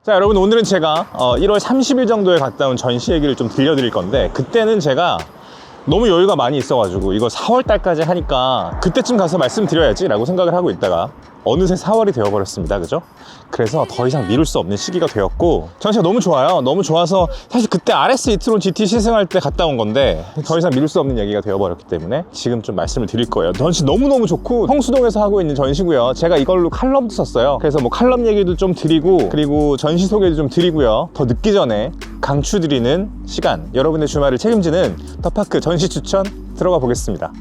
자, 여러분, 오늘은 제가 1월 30일 정도에 갔다 온 전시 얘기를 좀 들려드릴 건데, 그때는 제가 너무 여유가 많이 있어가지고 이거 4월 달까지 하니까 그때쯤 가서 말씀드려야지 라고 생각을 하고 있다가 어느새 4월이 되어버렸습니다. 그죠? 그래서 더 이상 미룰 수 없는 시기가 되었고, 전시가 너무 좋아요. 너무 좋아서 사실 그때 RS 이트론 GT 시승할 때 갔다 온 건데 더 이상 미룰 수 없는 얘기가 되어버렸기 때문에 지금 좀 말씀을 드릴 거예요. 전시 너무너무 좋고 성수동에서 하고 있는 전시고요. 제가 이걸로 칼럼도 썼어요. 그래서 뭐 칼럼 얘기도 좀 드리고, 그리고 전시 소개도 좀 드리고요. 더 늦기 전에 강추드리는 시간, 여러분의 주말을 책임지는 더파크 전시 추천 들어가 보겠습니다.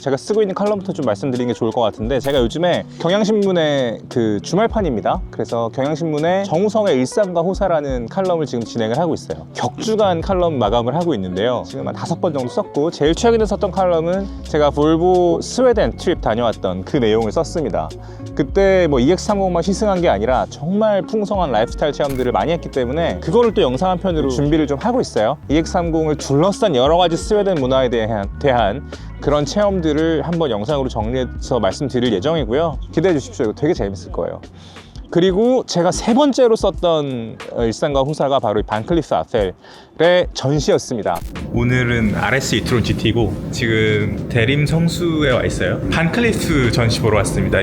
제가 쓰고 있는 칼럼부터 좀 말씀드리는 게 좋을 것 같은데, 제가 요즘에 경향신문의 그 주말판입니다. 그래서 경향신문의 정우성의 일상과 호사라는 칼럼을 지금 진행을 하고 있어요. 격주간 칼럼 마감을 하고 있는데요. 지금 한 5번 정도 썼고, 제일 최근에 썼던 칼럼은 제가 볼보 스웨덴 트립 다녀왔던 그 내용을 썼습니다. 그때 뭐 EX30만 시승한 게 아니라 정말 풍성한 라이프스타일 체험들을 많이 했기 때문에 그거를 또 영상 한 편으로 준비를 좀 하고 있어요. EX30을 둘러싼 여러 가지 스웨덴 문화에 대한 그런 체험들을 한번 영상으로 정리해서 말씀드릴 예정이고요. 기대해 주십시오. 이거 되게 재밌을 거예요. 그리고 제가 3번째로 썼던 일상과 호사가 바로 이 반클리프 아펠의 전시였습니다. 오늘은 RS 이트론 GT고 지금 대림 성수에 와 있어요. 반클리프 전시 보러 왔습니다.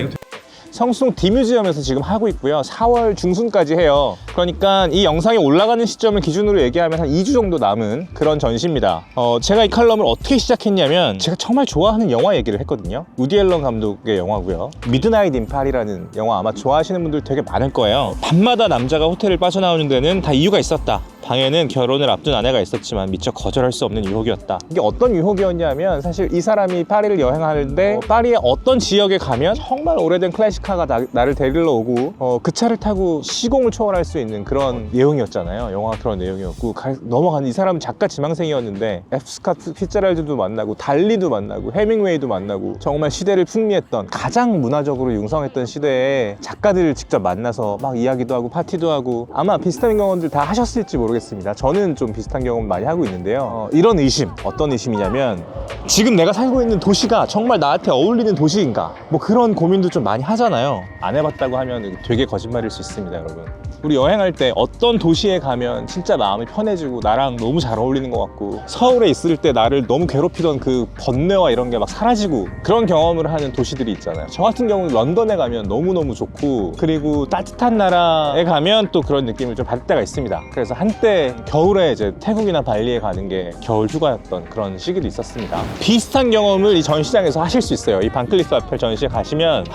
성수동 디뮤지엄에서 지금 하고 있고요. 4월 중순까지 해요. 그러니까 이 영상이 올라가는 시점을 기준으로 얘기하면 한 2주 정도 남은 그런 전시입니다. 제가 이 칼럼을 어떻게 시작했냐면, 제가 정말 좋아하는 영화 얘기를 했거든요. 우디 앨런 감독의 영화고요. 미드나잇 인 파리라는 영화 아마 좋아하시는 분들 되게 많을 거예요. 밤마다 남자가 호텔을 빠져나오는 데는 다 이유가 있었다. 방에는 결혼을 앞둔 아내가 있었지만 미처 거절할 수 없는 유혹이었다. 이게 어떤 유혹이었냐면, 사실 이 사람이 파리를 여행하는데 파리의 어떤 지역에 가면 정말 오래된 클래식카가 나를 데리러 오고 그 차를 타고 시공을 초월할 수 있는 그런 내용이었잖아요. 영화가 그런 내용이었고, 넘어가는 이 사람은 작가 지망생이었는데 F. 스캇 피츠제랄드도 만나고 달리도 만나고 해밍웨이도 만나고 정말 시대를 풍미했던, 가장 문화적으로 융성했던 시대의 작가들을 직접 만나서 막 이야기도 하고 파티도 하고, 아마 비슷한 경험들 다 하셨을지 모르겠습니다. 저는 좀 비슷한 경험 많이 하고 있는데요. 이런 의심, 어떤 의심이냐면, 지금 내가 살고 있는 도시가 정말 나한테 어울리는 도시인가, 뭐 그런 고민도 좀 많이 하잖아요. 안 해봤다고 하면 되게 거짓말일 수 있습니다. 여러분, 우리 여행할 때 어떤 도시에 가면 진짜 마음이 편해지고 나랑 너무 잘 어울리는 것 같고, 서울에 있을 때 나를 너무 괴롭히던 그 번뇌와 이런 게 막 사라지고, 그런 경험을 하는 도시들이 있잖아요. 저 같은 경우는 런던에 가면 너무너무 좋고, 그리고 따뜻한 나라에 가면 또 그런 느낌을 좀 받을 때가 있습니다. 그래서 한때 겨울에 이제 태국이나 발리에 가는 게 겨울 휴가였던 그런 시기도 있었습니다. 비슷한 경험을 이 전시장에서 하실 수 있어요. 이 반클리프 아펠 전시에 가시면,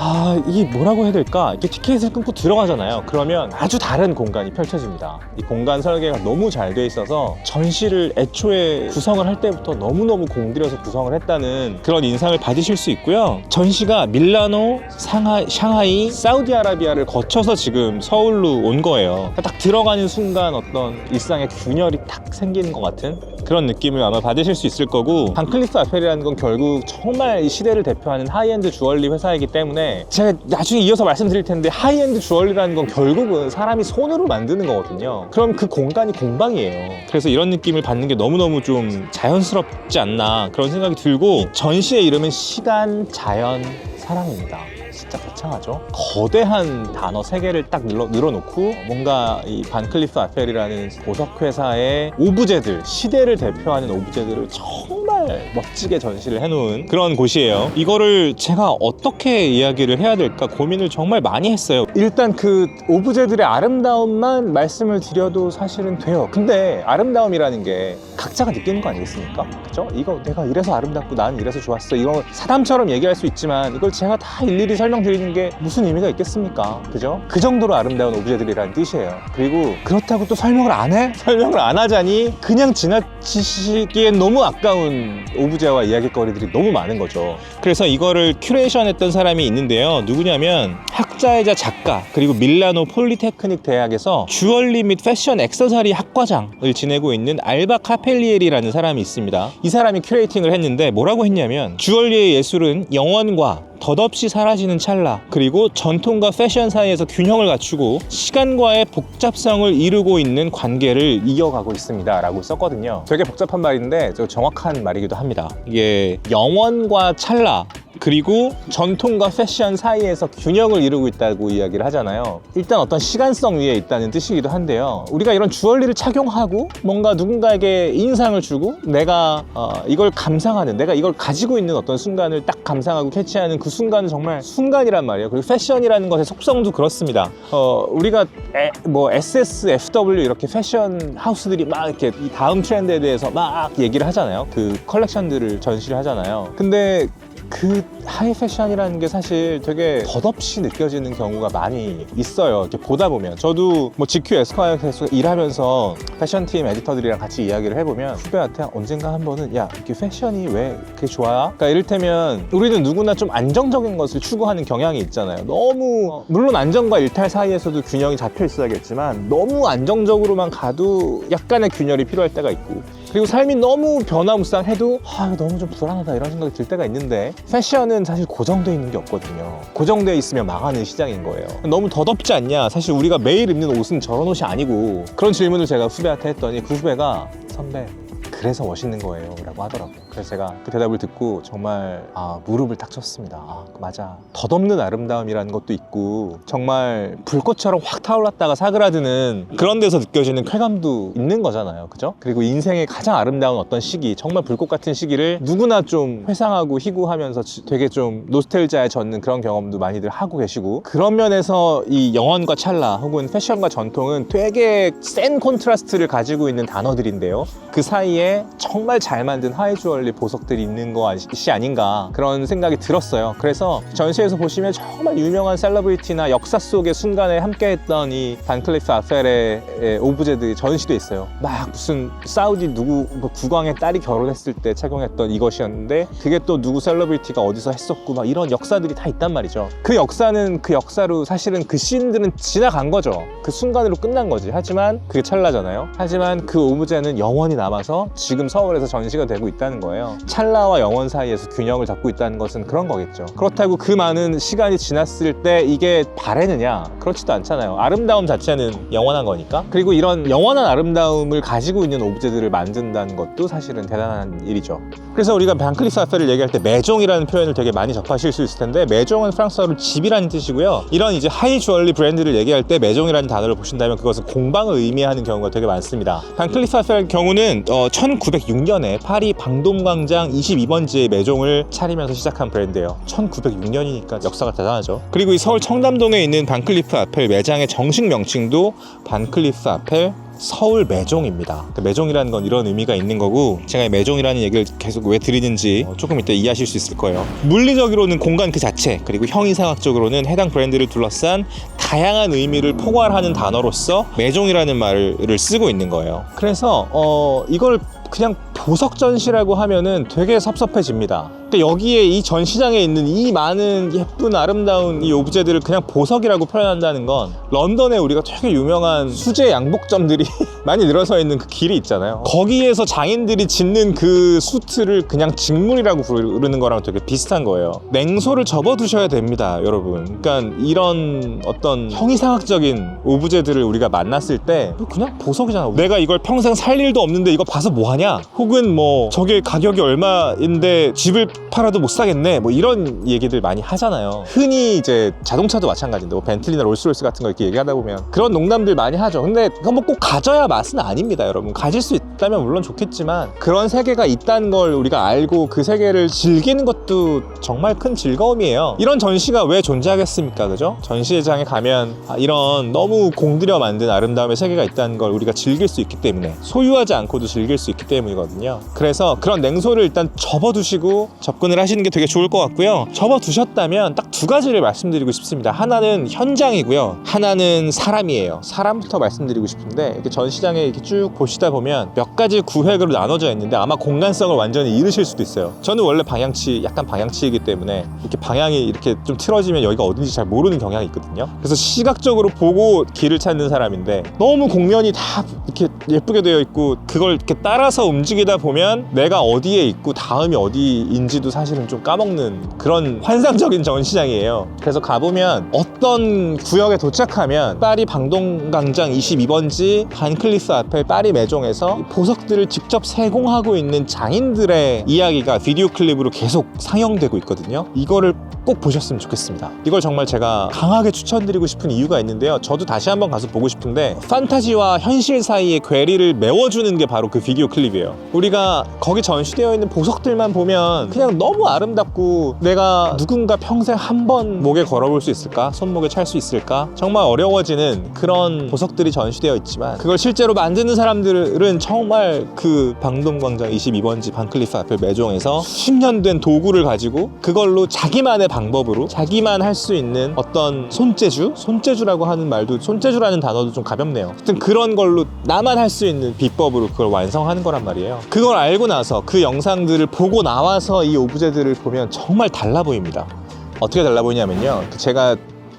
이게 뭐라고 해야 될까? 이렇게 티켓을 끊고 들어가잖아요. 그러면 아주 다른 공간이 펼쳐집니다. 이 공간 설계가 너무 잘 돼 있어서 전시를 애초에 구성을 할 때부터 너무너무 공들여서 구성을 했다는 그런 인상을 받으실 수 있고요. 전시가 밀라노, 샹하이, 사우디아라비아를 거쳐서 지금 서울로 온 거예요. 딱 들어가는 순간 어떤 일상의 균열이 딱 생기는 것 같은 그런 느낌을 아마 받으실 수 있을 거고, 반클리프 아펠이라는 건 결국 정말 이 시대를 대표하는 하이엔드 주얼리 회사이기 때문에, 제가 나중에 이어서 말씀드릴 텐데, 하이엔드 주얼리라는 건 결국은 사람이 손으로 만드는 거거든요. 그럼 그 공간이 공방이에요. 그래서 이런 느낌을 받는 게 너무너무 좀 자연스럽지 않나, 그런 생각이 들고, 전시의 이름은 시간, 자연, 사랑입니다. 진짜 거창하죠? 거대한 단어 3개를 딱 늘어놓고, 뭔가 이 반클리프 아펠이라는 보석회사의 오브제들, 시대를 대표하는 오브제들을 정말 멋지게 전시를 해놓은 그런 곳이에요. 이거를 제가 어떻게 이야기를 해야 될까 고민을 정말 많이 했어요. 일단 그 오브제들의 아름다움만 말씀을 드려도 사실은 돼요. 근데 아름다움이라는 게 각자가 느끼는 거 아니겠습니까? 그죠? 이거 내가 이래서 아름답고 나는 이래서 좋았어, 이런 사담처럼 얘기할 수 있지만, 이걸 제가 다 일일이 설명드리는 게 무슨 의미가 있겠습니까? 그죠? 그 정도로 아름다운 오브제들이라는 뜻이에요. 그리고 그렇다고 또 설명을 안 해? 설명을 안 하자니 그냥 지나치시기엔 너무 아까운 오브제와 이야기거리들이 너무 많은 거죠. 그래서 이거를 큐레이션 했던 사람이 있는데요. 누구냐면 학자이자 작가, 그리고 밀라노 폴리테크닉 대학에서 주얼리 및 패션 액세서리 학과장을 지내고 있는 알바 카펠리에리라는 사람이 있습니다. 이 사람이 큐레이팅을 했는데 뭐라고 했냐면, 주얼리의 예술은 영원과 덧없이 사라지는 찰나, 그리고 전통과 패션 사이에서 균형을 갖추고 시간과의 복잡성을 이루고 있는 관계를 이어가고 있습니다 라고 썼거든요. 되게 복잡한 말인데 정확한 말이기도 합니다. 이게 영원과 찰나, 그리고 전통과 패션 사이에서 균형을 이루고 있다고 이야기를 하잖아요. 일단 어떤 시간성 위에 있다는 뜻이기도 한데요. 우리가 이런 주얼리를 착용하고 뭔가 누군가에게 인상을 주고 내가 이걸 감상하는, 내가 이걸 가지고 있는 어떤 순간을 딱 감상하고 캐치하는 그 순간은 정말 순간이란 말이에요. 그리고 패션이라는 것의 속성도 그렇습니다. 우리가 뭐 SS, FW 이렇게 패션 하우스들이 막 이렇게 이 다음 트렌드에 대해서 막 얘기를 하잖아요. 그 컬렉션들을 전시를 하잖아요. 근데 그 하이 패션이라는 게 사실 되게 덧없이 느껴지는 경우가 많이 있어요. 이렇게 보다 보면 저도 뭐 GQ 에스콰이어에서 일하면서 패션팀 에디터들이랑 같이 이야기를 해보면 후배한테 언젠가 한 번은 야, 이렇게 패션이 왜 그렇게 좋아? 그러니까 이를테면 우리는 누구나 좀 안정적인 것을 추구하는 경향이 있잖아요. 너무 물론 안정과 일탈 사이에서도 균형이 잡혀 있어야겠지만 너무 안정적으로만 가도 약간의 균열이 필요할 때가 있고, 그리고 삶이 너무 변화무쌍해도 너무 좀 불안하다 이런 생각이 들 때가 있는데, 패션은 사실 고정되어 있는 게 없거든요. 고정되어 있으면 망하는 시장인 거예요. 너무 덧없지 않냐? 사실 우리가 매일 입는 옷은 저런 옷이 아니고, 그런 질문을 제가 후배한테 했더니 그 후배가 선배 그래서 멋있는 거예요 라고 하더라고요. 그래서 제가 그 대답을 듣고 정말 무릎을 딱 쳤습니다. 맞아, 덧없는 아름다움이라는 것도 있고 정말 불꽃처럼 확 타올랐다가 사그라드는 그런 데서 느껴지는 쾌감도 있는 거잖아요. 그죠? 그리고 인생의 가장 아름다운 어떤 시기, 정말 불꽃 같은 시기를 누구나 좀 회상하고 희구하면서 되게 좀 노스텔지아에 젖는 그런 경험도 많이들 하고 계시고, 그런 면에서 이 영원과 찰나 혹은 패션과 전통은 되게 센 콘트라스트를 가지고 있는 단어들인데요. 그 사이에 정말 잘 만든 하이 주얼리 보석들이 있는 것이 아닌가 그런 생각이 들었어요. 그래서 전시에서 보시면 정말 유명한 셀러브리티나 역사 속의 순간에 함께했던 이 반클리프 아펠의 오브제들이 전시돼 있어요. 막 무슨 사우디 누구 국왕의 딸이 결혼했을 때 착용했던 이것이었는데 그게 또 누구 셀러브리티가 어디서 했었고 막 이런 역사들이 다 있단 말이죠. 그 역사는 그 역사로 사실은 그 씬들은 지나간 거죠. 그 순간으로 끝난 거지. 하지만 그게 찰나잖아요. 하지만 그 오브제는 영원히 남아서 지금 서울에서 전시가 되고 있다는 거예요. 찰나와 영원 사이에서 균형을 잡고 있다는 것은 그런 거겠죠. 그렇다고 그 많은 시간이 지났을 때 이게 바래느냐? 그렇지도 않잖아요. 아름다움 자체는 영원한 거니까. 그리고 이런 영원한 아름다움을 가지고 있는 오브제들을 만든다는 것도 사실은 대단한 일이죠. 그래서 우리가 반클리프 아펠을 얘기할 때 메종이라는 표현을 되게 많이 접하실 수 있을 텐데, 메종은 프랑스어로 집이라는 뜻이고요. 이런 이제 하이 주얼리 브랜드를 얘기할 때 메종이라는 단어를 보신다면 그것은 공방을 의미하는 경우가 되게 많습니다. 반클리프 아펠 경우는 1906년에 파리 방돔광장 22번지의 매종을 차리면서 시작한 브랜드예요. 1906년이니까 역사가 대단하죠. 그리고 이 서울 청담동에 있는 반클리프 아펠 매장의 정식 명칭도 반클리프 아펠 서울 매종입니다. 매종이라는 건 이런 의미가 있는 거고, 제가 이 매종이라는 얘기를 계속 왜 드리는지 조금 이따 이해하실 수 있을 거예요. 물리적으로는 공간 그 자체, 그리고 형이상학적으로는 해당 브랜드를 둘러싼 다양한 의미를 포괄하는 단어로서 매종이라는 말을 쓰고 있는 거예요. 그래서 이걸 그냥 보석 전시라고 하면은 되게 섭섭해집니다. 근데 여기에 이 전시장에 있는 이 많은 예쁜 아름다운 이 오브제들을 그냥 보석이라고 표현한다는 건, 런던에 우리가 되게 유명한 수제 양복점들이 많이 늘어서 있는 그 길이 있잖아요. 거기에서 장인들이 짓는 그 수트를 그냥 직물이라고 부르는 거랑 되게 비슷한 거예요. 냉소를 접어두셔야 됩니다, 여러분. 그러니까 이런 어떤 형이상학적인 오브제들을 우리가 만났을 때 그냥 보석이잖아. 내가 이걸 평생 살 일도 없는데 이거 봐서 뭐하냐? 혹은 뭐 저게 가격이 얼마인데 집을 팔아도 못 사겠네, 뭐 이런 얘기들 많이 하잖아요. 흔히 이제 자동차도 마찬가지인데 뭐 벤틀리나 롤스로이스 같은 거 이렇게 얘기하다 보면 그런 농담들 많이 하죠. 근데 그거 뭐 꼭 가져야 맛은 아닙니다, 여러분. 가질 수 있다면 물론 좋겠지만 그런 세계가 있다는 걸 우리가 알고 그 세계를 즐기는 것도 정말 큰 즐거움이에요. 이런 전시가 왜 존재하겠습니까? 그죠? 전시회장에 가면 이런 너무 공들여 만든 아름다움의 세계가 있다는 걸 우리가 즐길 수 있기 때문에, 소유하지 않고도 즐길 수 있기 때문이거든요. 그래서 그런 냉소를 일단 접어두시고 접근을 하시는 게 되게 좋을 것 같고요. 접어두셨다면 딱 두 가지를 말씀드리고 싶습니다. 하나는 현장이고요, 하나는 사람이에요. 사람부터 말씀드리고 싶은데, 이렇게 전시장에 이렇게 쭉 보시다 보면 몇 가지 구획으로 나눠져 있는데 아마 공간성을 완전히 잃으실 수도 있어요. 저는 원래 약간 방향치이기 때문에 이렇게 방향이 이렇게 좀 틀어지면 여기가 어딘지 잘 모르는 경향이 있거든요. 그래서 시각적으로 보고 길을 찾는 사람인데, 너무 공면이 다 이렇게 예쁘게 되어 있고 그걸 이렇게 따라서 움직여야 움직이다 보면 내가 어디에 있고 다음이 어디인지도 사실은 좀 까먹는 그런 환상적인 전시장이에요. 그래서 가보면 어떤 구역에 도착하면 파리 방동광장 22번지 반클리프 앞에 파리 매종에서 보석들을 직접 세공하고 있는 장인들의 이야기가 비디오 클립으로 계속 상영되고 있거든요. 이거를 꼭 보셨으면 좋겠습니다. 이걸 정말 제가 강하게 추천드리고 싶은 이유가 있는데요. 저도 다시 한번 가서 보고 싶은데 판타지와 현실 사이의 괴리를 메워주는 게 바로 그 비디오 클립이에요. 우리가 거기 전시되어 있는 보석들만 보면 그냥 너무 아름답고 내가 누군가 평생 한 번 목에 걸어볼 수 있을까? 손목에 찰 수 있을까? 정말 어려워지는 그런 보석들이 전시되어 있지만 그걸 실제로 만드는 사람들은 정말 그 방동광장 22번지 반클리프 앞에 매종에서 10년 된 도구를 가지고 그걸로 자기만의 방법으로 자기만 할 수 있는 어떤 손재주라고 하는 말도, 손재주라는 단어도 좀 가볍네요. 하여튼 그런 걸로 나만 할 수 있는 비법으로 그걸 완성하는 거란 말이에요. 그걸 알고 나서 그 영상들을 보고 나와서 이 오브제들을 보면 정말 달라 보입니다. 어떻게 달라 보이냐면요, 제가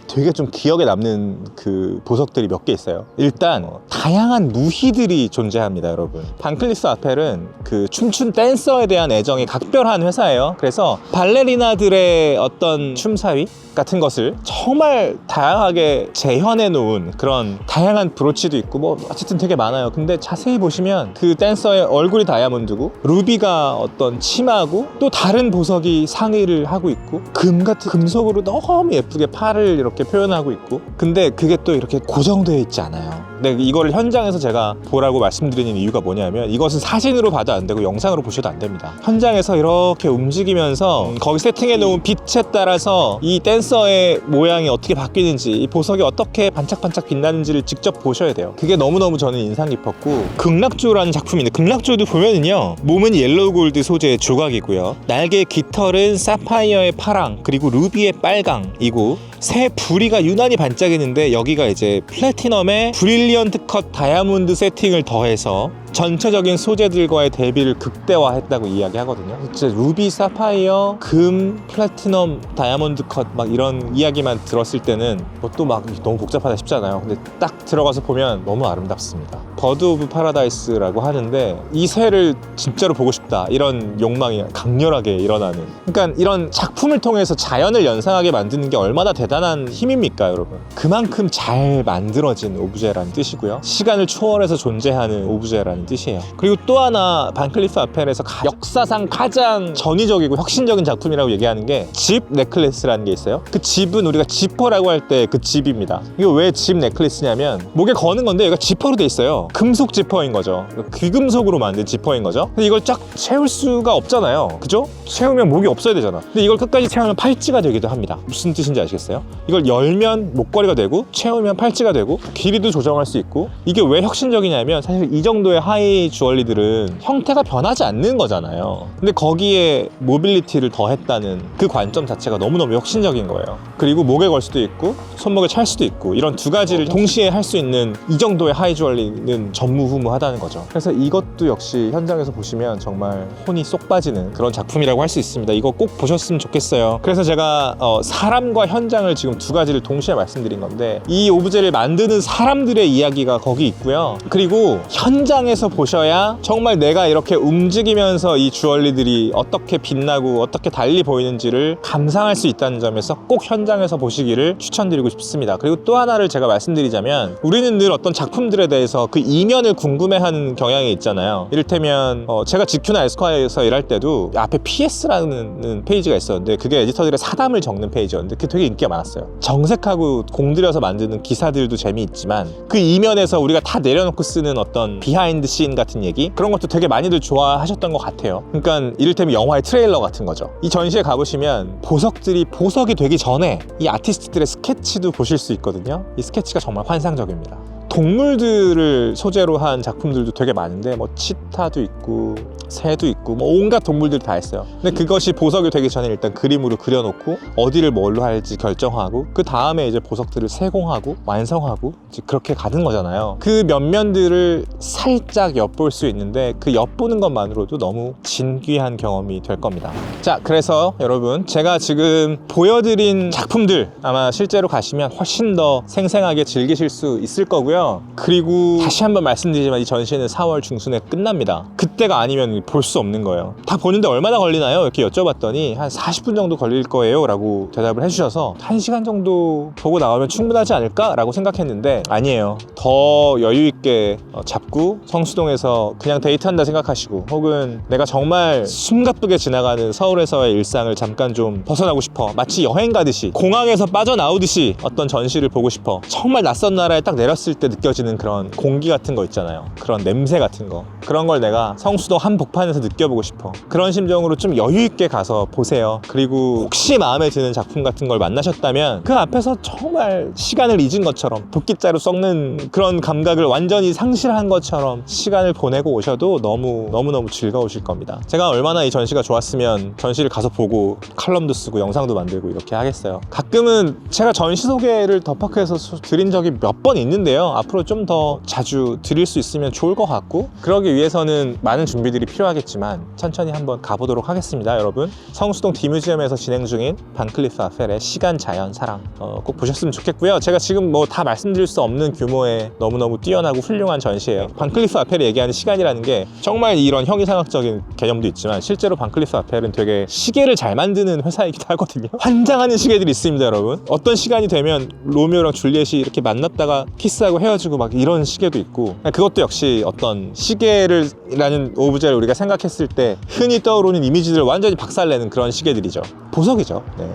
되게 좀 기억에 남는 그 보석들이 몇 개 있어요. 일단 다양한 무희들이 존재합니다, 여러분. 반클리프 아펠은 그 춤춘 댄서에 대한 애정이 각별한 회사예요. 그래서 발레리나들의 어떤 춤사위 같은 것을 정말 다양하게 재현해 놓은 그런 다양한 브로치도 있고 뭐 어쨌든 되게 많아요. 근데 자세히 보시면 그 댄서의 얼굴이 다이아몬드고 루비가 어떤 치마고 또 다른 보석이 상의를 하고 있고 금 같은 금속으로 너무 예쁘게 팔을 이렇게 표현하고 있고, 근데 그게 또 이렇게 고정되어 있지 않아요. 근데 이거를 현장에서 제가 보라고 말씀드리는 이유가 뭐냐면 이것은 사진으로 봐도 안 되고 영상으로 보셔도 안 됩니다. 현장에서 이렇게 움직이면서 거기 세팅해 놓은 빛에 따라서 이 댄서의 모양이 어떻게 바뀌는지, 이 보석이 어떻게 반짝반짝 빛나는지를 직접 보셔야 돼요. 그게 너무너무 저는 인상 깊었고, 극락조라는 작품인데 극락조도 보면은요, 몸은 옐로우 골드 소재의 조각이고요, 날개 깃털은 사파이어의 파랑 그리고 루비의 빨강이고, 새 부리가 유난히 반짝이는데 여기가 이제 플래티넘의 브릴리언트 컷 다이아몬드 세팅을 더해서 전체적인 소재들과의 대비를 극대화했다고 이야기하거든요. 진짜 루비, 사파이어, 금, 플래티넘, 다이아몬드 컷 막 이런 이야기만 들었을 때는 또 막 너무 복잡하다 싶잖아요. 근데 딱 들어가서 보면 너무 아름답습니다. 버드 오브 파라다이스라고 하는데 이 새를 진짜로 보고 싶다, 이런 욕망이 강렬하게 일어나는, 그러니까 이런 작품을 통해서 자연을 연상하게 만드는 게 얼마나 대단한 힘입니까, 여러분. 그만큼 잘 만들어진 오브제라는 뜻이고요, 시간을 초월해서 존재하는 오브제라는 뜻이에요. 그리고 또 하나 반클리프 아펠에서 역사상 가장 전위적이고 혁신적인 작품이라고 얘기하는 게 집 넥클래스라는 게 있어요. 그 집은 우리가 지퍼라고 할 때 그 집입니다. 이거 왜 집 넥클래스냐면 목에 거는 건데 얘가 지퍼로 돼 있어요. 금속 지퍼인 거죠. 귀금속으로 만든 지퍼인 거죠. 근데 이걸 쫙 채울 수가 없잖아요, 그죠? 채우면 목이 없어야 되잖아. 근데 이걸 끝까지 채우면 팔찌가 되기도 합니다. 무슨 뜻인지 아시겠어요? 이걸 열면 목걸이가 되고 채우면 팔찌가 되고 길이도 조정할 수 있고, 이게 왜 혁신적이냐면 사실 이 정도의 하이 주얼리들은 형태가 변하지 않는 거잖아요. 근데 거기에 모빌리티를 더했다는 그 관점 자체가 너무너무 혁신적인 거예요. 그리고 목에 걸 수도 있고 손목에 찰 수도 있고, 이런 두 가지를 동시에 할 수 있는 이 정도의 하이 주얼리는 전무후무하다는 거죠. 그래서 이것도 역시 현장에서 보시면 정말 혼이 쏙 빠지는 그런 작품이라고 할 수 있습니다. 이거 꼭 보셨으면 좋겠어요. 그래서 제가 사람과 현장을 지금 두 가지를 동시에 말씀드린 건데, 이 오브제를 만드는 사람들의 이야기가 거기 있고요, 그리고 현장에서 보셔야 정말 내가 이렇게 움직이면서 이 주얼리들이 어떻게 빛나고 어떻게 달리 보이는지를 감상할 수 있다는 점에서 꼭 현장에서 보시기를 추천드리고 싶습니다. 그리고 또 하나를 제가 말씀드리자면, 우리는 늘 어떤 작품들에 대해서 그 이면을 궁금해하는 경향이 있잖아요. 이를테면 제가 GQ나 에스콰이어에서 일할 때도 앞에 PS라는 페이지가 있었는데 그게 에디터들의 사담을 적는 페이지였는데 그게 되게 인기가 많았어요. 정색하고 공들여서 만드는 기사들도 재미있지만 그 이면에서 우리가 다 내려놓고 쓰는 어떤 비하인드 씬 같은 얘기, 그런 것도 되게 많이들 좋아하셨던 것 같아요. 그러니까 이를테면 영화의 트레일러 같은 거죠. 이 전시에 가보시면 보석들이 보석이 되기 전에 이 아티스트들의 스케치도 보실 수 있거든요. 이 스케치가 정말 환상적입니다. 동물들을 소재로 한 작품들도 되게 많은데 뭐 치타도 있고 새도 있고 뭐 온갖 동물들이 다 있어요. 근데 그것이 보석이 되기 전에 일단 그림으로 그려놓고 어디를 뭘로 할지 결정하고 그 다음에 이제 보석들을 세공하고 완성하고 이제 그렇게 가는 거잖아요. 그 면면들을 살짝 엿볼 수 있는데 그 엿보는 것만으로도 너무 진귀한 경험이 될 겁니다. 자, 그래서 여러분, 제가 지금 보여드린 작품들 아마 실제로 가시면 훨씬 더 생생하게 즐기실 수 있을 거고요. 있고요. 그리고 다시 한번 말씀드리지만 이 전시회는 4월 중순에 끝납니다. 그때가 아니면 볼 수 없는 거예요. 다 보는데 얼마나 걸리나요? 이렇게 여쭤봤더니 한 40분 정도 걸릴 거예요 라고 대답을 해주셔서 1시간 정도 보고 나오면 충분하지 않을까? 라고 생각했는데 아니에요. 더 여유 있게 잡고 성수동에서 그냥 데이트한다 생각하시고, 혹은 내가 정말 숨가쁘게 지나가는 서울에서의 일상을 잠깐 좀 벗어나고 싶어, 마치 여행 가듯이 공항에서 빠져나오듯이 어떤 전시를 보고 싶어, 정말 낯선 나라에 딱 내렸을 때 느껴지는 그런 공기 같은 거 있잖아요. 그런 냄새 같은 거, 그런 걸 내가 성수동 한복판에서 느껴보고 싶어. 그런 심정으로 좀 여유 있게 가서 보세요. 그리고 혹시 마음에 드는 작품 같은 걸 만나셨다면 그 앞에서 정말 시간을 잊은 것처럼, 도끼자루 썩는 그런 감각을 완전히 상실한 것처럼 시간을 보내고 오셔도 너무너무 즐거우실 겁니다. 제가 얼마나 이 전시가 좋았으면 전시를 가서 보고 칼럼도 쓰고 영상도 만들고 이렇게 하겠어요. 가끔은 제가 전시 소개를 더파크에서 드린 적이 몇 번 있는데요. 앞으로 좀 더 자주 드릴 수 있으면 좋을 것 같고, 그러기 위해서는 많은 준비들이 필요하겠지만 천천히 한번 가보도록 하겠습니다. 여러분, 성수동 디뮤지엄에서 진행 중인 반클리프 아펠의 시간, 자연, 사랑 꼭 보셨으면 좋겠고요. 제가 지금 뭐 다 말씀드릴 수 없는 규모의 너무너무 뛰어나고 훌륭한 전시예요. 반클리프 아펠이 얘기하는 시간이라는 게 정말 이런 형이상학적인 개념도 있지만 실제로 반클리프 아펠은 되게 시계를 잘 만드는 회사이기도 하거든요. 환장하는 시계들이 있습니다. 여러분, 어떤 시간이 되면 로미오랑 줄리엣이 이렇게 만났다가 키스하고 헤어지고 막 이런 시계도 있고, 그것도 역시 어떤 시계라는 오브제를 우리가 생각했을 때 흔히 떠오르는 이미지들을 완전히 박살내는 그런 시계들이죠. 보석이죠. 네.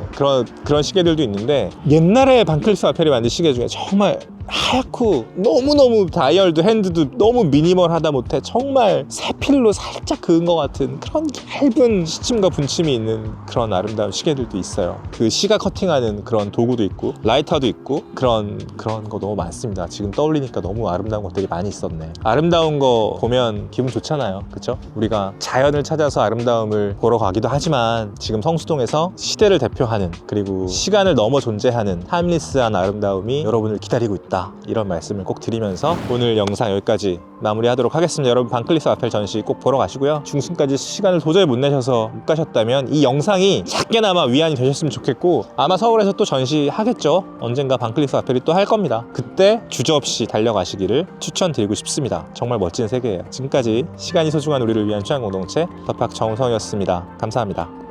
그런 시계들도 있는데, 옛날에 반클리프 아펠이 만든 시계 중에 정말 하얗고 너무너무 다이얼드 핸드도 너무 미니멀하다 못해 정말 세필로 살짝 그은 것 같은 그런 얇은 시침과 분침이 있는 그런 아름다운 시계들도 있어요. 그 시가 커팅하는 그런 도구도 있고 라이터도 있고 그런 거 너무 많습니다. 지금 떠올리니까 너무 아름다운 것들이 많이 있었네. 아름다운 거 보면 기분 좋잖아요. 그쵸? 우리가 자연을 찾아서 아름다움을 보러 가기도 하지만 지금 성수동에서 시대를 대표하는, 그리고 시간을 넘어 존재하는 타임리스한 아름다움이 여러분을 기다리고 있다, 이런 말씀을 꼭 드리면서 오늘 영상 여기까지 마무리하도록 하겠습니다. 여러분, 반클리프 아펠 전시 꼭 보러 가시고요. 중순까지 시간을 도저히 못 내셔서 못 가셨다면 이 영상이 작게나마 위안이 되셨으면 좋겠고, 아마 서울에서 또 전시 하겠죠. 언젠가 반클리프 아펠이 또 할 겁니다. 그때 주저없이 달려가시기를 추천드리고 싶습니다. 정말 멋진 세계예요. 지금까지 시간이 소중한 우리를 위한 취향 공동체 더팍 정우성이었습니다. 감사합니다.